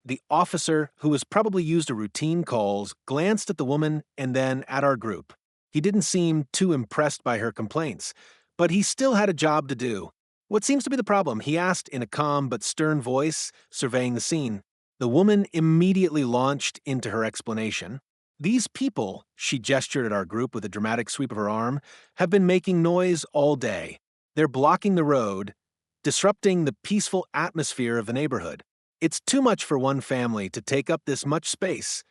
The officer, who was probably used to routine calls, glanced at the woman and then at our group. He didn't seem too impressed by her complaints, but he still had a job to do. "What seems to be the problem?" he asked in a calm but stern voice, surveying the scene. The woman immediately launched into her explanation. "These people," she gestured at our group with a dramatic sweep of her arm, "have been making noise all day. They're blocking the road, disrupting the peaceful atmosphere of the neighborhood. It's too much for one family to take up this much space."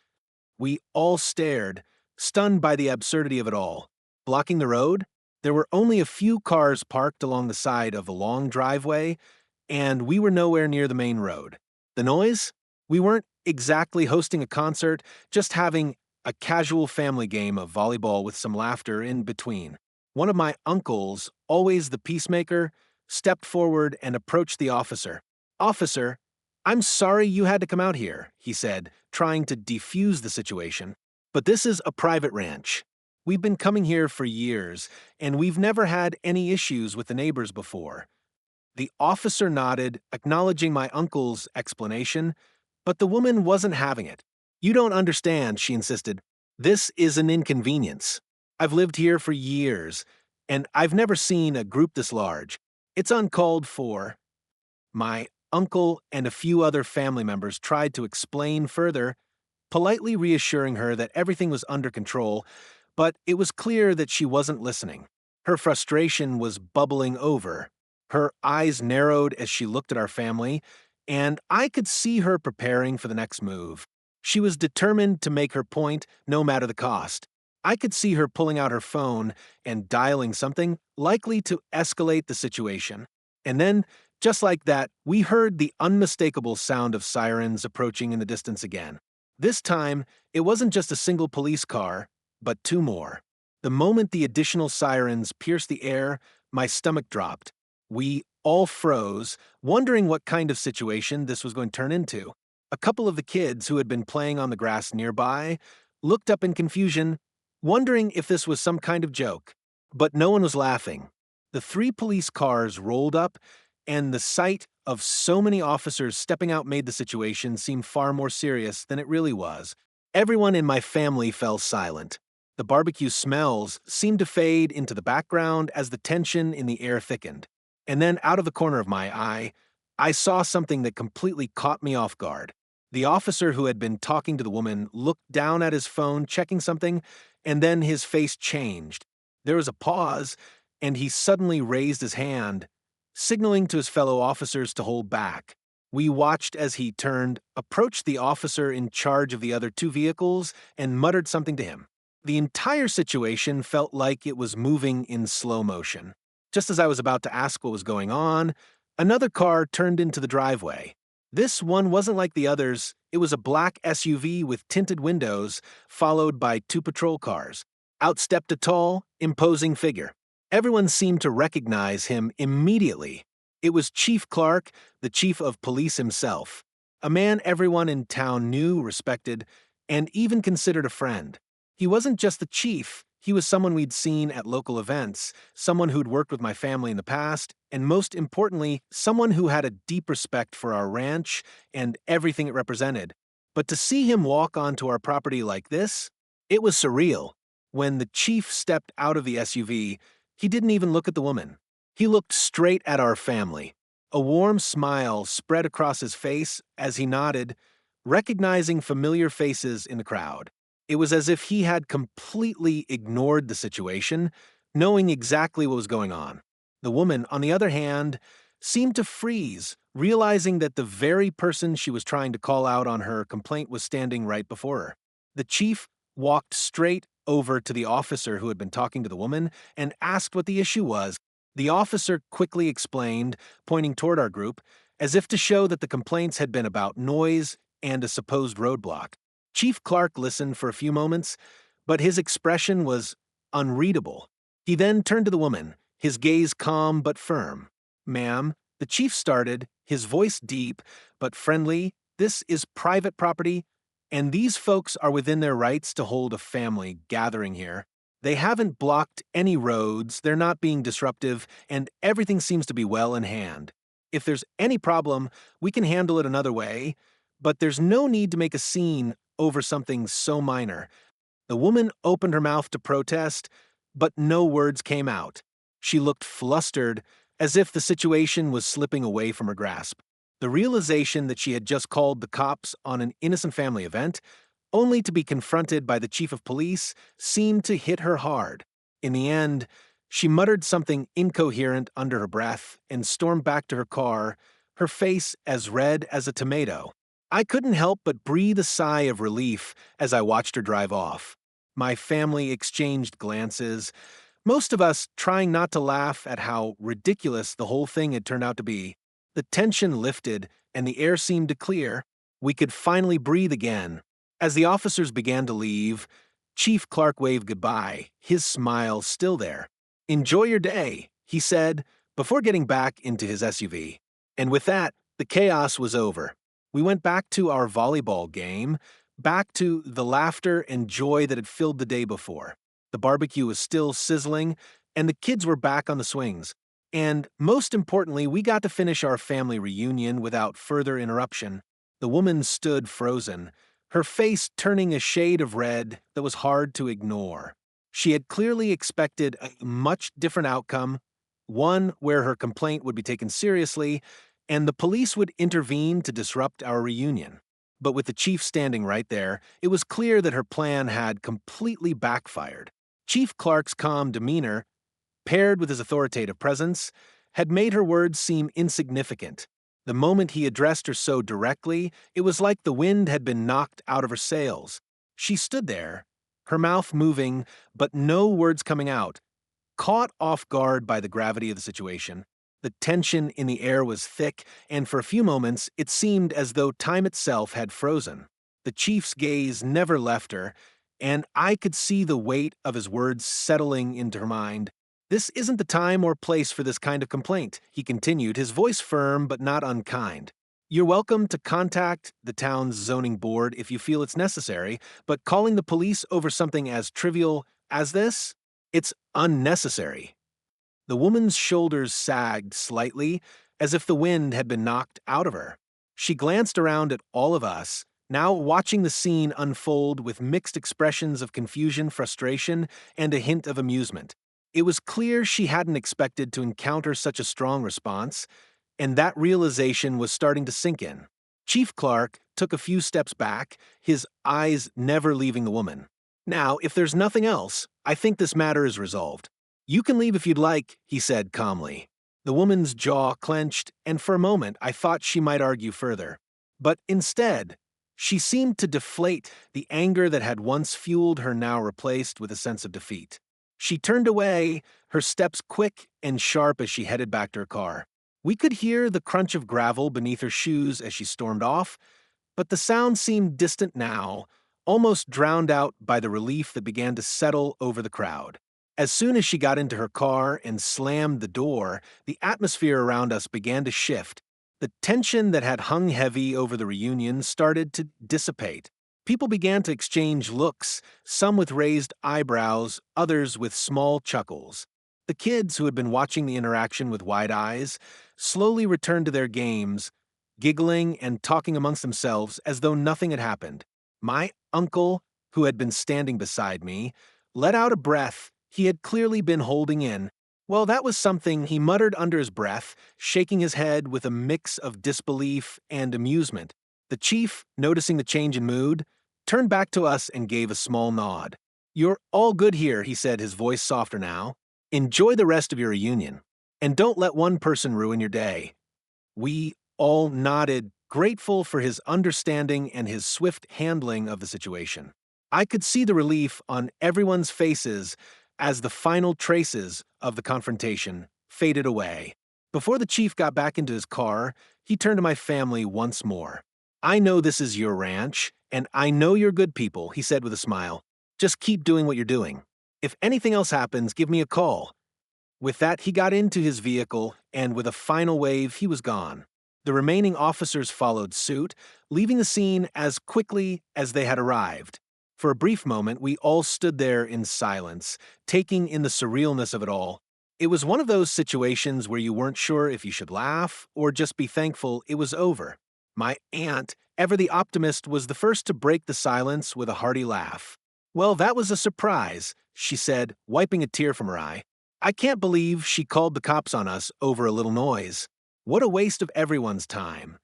We all stared, stunned by the absurdity of it all. Blocking the road? There were only a few cars parked along the side of the long driveway, and we were nowhere near the main road. The noise? We weren't exactly hosting a concert, just having a casual family game of volleyball with some laughter in between. One of my uncles, always the peacemaker, stepped forward and approached the officer. "Officer, I'm sorry you had to come out here," he said, trying to defuse the situation. "But this is a private ranch. We've been coming here for years, and we've never had any issues with the neighbors before." The officer nodded, acknowledging my uncle's explanation, but the woman wasn't having it. "You don't understand," she insisted. "This is an inconvenience. I've lived here for years, and I've never seen a group this large. It's uncalled for." My uncle and a few other family members tried to explain further, politely reassuring her that everything was under control, but it was clear that she wasn't listening. Her frustration was bubbling over. Her eyes narrowed as she looked at our family, and I could see her preparing for the next move. She was determined to make her point, no matter the cost. I could see her pulling out her phone and dialing something, likely to escalate the situation. And then, just like that, we heard the unmistakable sound of sirens approaching in the distance again. This time, it wasn't just a single police car, but two more. The moment the additional sirens pierced the air, my stomach dropped. We all froze, wondering what kind of situation this was going to turn into. A couple of the kids who had been playing on the grass nearby looked up in confusion, wondering if this was some kind of joke. But no one was laughing. The three police cars rolled up, and the sight of so many officers stepping out made the situation seem far more serious than it really was. Everyone in my family fell silent. The barbecue smells seemed to fade into the background as the tension in the air thickened. And then, out of the corner of my eye, I saw something that completely caught me off guard. The officer who had been talking to the woman looked down at his phone, checking something, and then his face changed. There was a pause, and he suddenly raised his hand, signaling to his fellow officers to hold back. We watched as he turned, approached the officer in charge of the other two vehicles, and muttered something to him. The entire situation felt like it was moving in slow motion. Just as I was about to ask what was going on, another car turned into the driveway. This one wasn't like the others. It was a black SUV with tinted windows, followed by two patrol cars. Out stepped a tall, imposing figure. Everyone seemed to recognize him immediately. It was Chief Clark, the chief of police himself, a man everyone in town knew, respected, and even considered a friend. He wasn't just the chief, he was someone we'd seen at local events, someone who'd worked with my family in the past, and most importantly, someone who had a deep respect for our ranch and everything it represented. But to see him walk onto our property like this, it was surreal. When the chief stepped out of the SUV, he didn't even look at the woman. He looked straight at our family. A warm smile spread across his face as he nodded, recognizing familiar faces in the crowd. It was as if he had completely ignored the situation, knowing exactly what was going on. The woman, on the other hand, seemed to freeze, realizing that the very person she was trying to call out on her complaint was standing right before her. The chief walked straight over to the officer who had been talking to the woman and asked what the issue was. The officer quickly explained, pointing toward our group, as if to show that the complaints had been about noise and a supposed roadblock. Chief Clark listened for a few moments, but his expression was unreadable. He then turned to the woman, his gaze calm but firm. "Ma'am," the chief started, his voice deep but friendly, "this is private property, and these folks are within their rights to hold a family gathering here. They haven't blocked any roads, they're not being disruptive, and everything seems to be well in hand. If there's any problem, we can handle it another way, But there's no need to make a scene over something so minor. The woman opened her mouth to protest, but no words came out. She looked flustered, as if the situation was slipping away from her grasp. The realization that she had just called the cops on an innocent family event, only to be confronted by the chief of police, seemed to hit her hard. In the end, she muttered something incoherent under her breath and stormed back to her car, her face as red as a tomato. I couldn't help but breathe a sigh of relief as I watched her drive off. My family exchanged glances, most of us trying not to laugh at how ridiculous the whole thing had turned out to be. The tension lifted and the air seemed to clear. We could finally breathe again. As the officers began to leave, Chief Clark waved goodbye, his smile still there. "Enjoy your day," he said, before getting back into his SUV. And with that, the chaos was over. We went back to our volleyball game, back to the laughter and joy that had filled the day before. The barbecue was still sizzling, and the kids were back on the swings. And most importantly, we got to finish our family reunion without further interruption. The woman stood frozen, her face turning a shade of red that was hard to ignore. She had clearly expected a much different outcome, one where her complaint would be taken seriously, and the police would intervene to disrupt our reunion. But with the chief standing right there, it was clear that her plan had completely backfired. Chief Clark's calm demeanor, paired with his authoritative presence, had made her words seem insignificant. The moment he addressed her so directly, it was like the wind had been knocked out of her sails. She stood there, her mouth moving, but no words coming out, caught off guard by the gravity of the situation. The tension in the air was thick, and for a few moments it seemed as though time itself had frozen. The chief's gaze never left her, and I could see the weight of his words settling into her mind. "This isn't the time or place for this kind of complaint," he continued, his voice firm but not unkind. "You're welcome to contact the town's zoning board if you feel it's necessary, but calling the police over something as trivial as this? It's unnecessary." The woman's shoulders sagged slightly, as if the wind had been knocked out of her. She glanced around at all of us, now watching the scene unfold with mixed expressions of confusion, frustration, and a hint of amusement. It was clear she hadn't expected to encounter such a strong response, and that realization was starting to sink in. Chief Clark took a few steps back, his eyes never leaving the woman. "Now, if there's nothing else, I think this matter is resolved. You can leave if you'd like," he said calmly. The woman's jaw clenched, and for a moment I thought she might argue further. But instead, she seemed to deflate, the anger that had once fueled her now replaced with a sense of defeat. She turned away, her steps quick and sharp as she headed back to her car. We could hear the crunch of gravel beneath her shoes as she stormed off, but the sound seemed distant now, almost drowned out by the relief that began to settle over the crowd. As soon as she got into her car and slammed the door, the atmosphere around us began to shift. The tension that had hung heavy over the reunion started to dissipate. People began to exchange looks, some with raised eyebrows, others with small chuckles. The kids, who had been watching the interaction with wide eyes, slowly returned to their games, giggling and talking amongst themselves as though nothing had happened. My uncle, who had been standing beside me, let out a breath he had clearly been holding in. "Well, that was something," he muttered under his breath, shaking his head with a mix of disbelief and amusement. The chief, noticing the change in mood, turned back to us and gave a small nod. "You're all good here," he said, his voice softer now. "Enjoy the rest of your reunion, and don't let one person ruin your day." We all nodded, grateful for his understanding and his swift handling of the situation. I could see the relief on everyone's faces as the final traces of the confrontation faded away. Before the chief got back into his car, he turned to my family once more. "I know this is your ranch, and I know you're good people," he said with a smile. "Just keep doing what you're doing. If anything else happens, give me a call." With that, he got into his vehicle, and with a final wave, he was gone. The remaining officers followed suit, leaving the scene as quickly as they had arrived. For a brief moment, we all stood there in silence, taking in the surrealness of it all. It was one of those situations where you weren't sure if you should laugh or just be thankful it was over. My aunt, ever the optimist, was the first to break the silence with a hearty laugh. "Well, that was a surprise," she said, wiping a tear from her eye. "I can't believe she called the cops on us over a little noise. What a waste of everyone's time."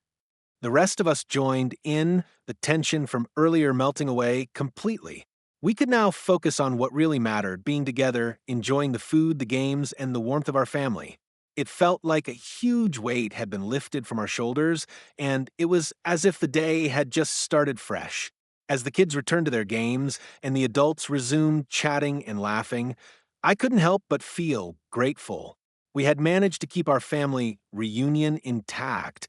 The rest of us joined in, the tension from earlier melting away completely. We could now focus on what really mattered, being together, enjoying the food, the games, and the warmth of our family. It felt like a huge weight had been lifted from our shoulders, and it was as if the day had just started fresh. As the kids returned to their games and the adults resumed chatting and laughing, I couldn't help but feel grateful. We had managed to keep our family reunion intact,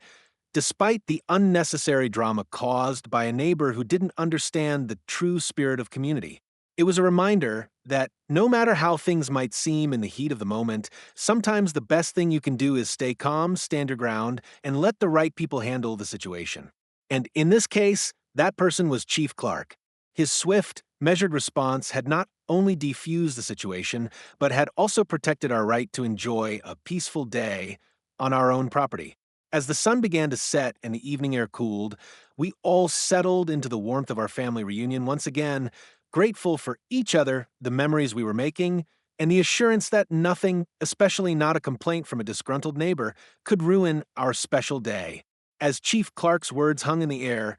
despite the unnecessary drama caused by a neighbor who didn't understand the true spirit of community. It was a reminder that no matter how things might seem in the heat of the moment, sometimes the best thing you can do is stay calm, stand your ground, and let the right people handle the situation. And in this case, that person was Chief Clark. His swift, measured response had not only defused the situation, but had also protected our right to enjoy a peaceful day on our own property. As the sun began to set and the evening air cooled, we all settled into the warmth of our family reunion once again, grateful for each other, the memories we were making, and the assurance that nothing, especially not a complaint from a disgruntled neighbor, could ruin our special day. As Chief Clark's words hung in the air,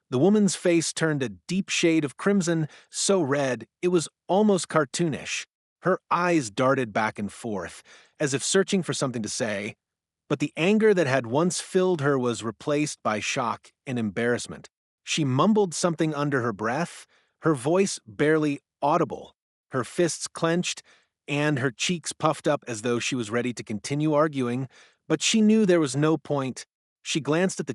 the woman's face turned a deep shade of crimson, so red it was almost cartoonish. Her eyes darted back and forth, as if searching for something to say, but the anger that had once filled her was replaced by shock and embarrassment. She mumbled something under her breath, her voice barely audible, her fists clenched, and her cheeks puffed up as though she was ready to continue arguing, but she knew there was no point. She glanced at the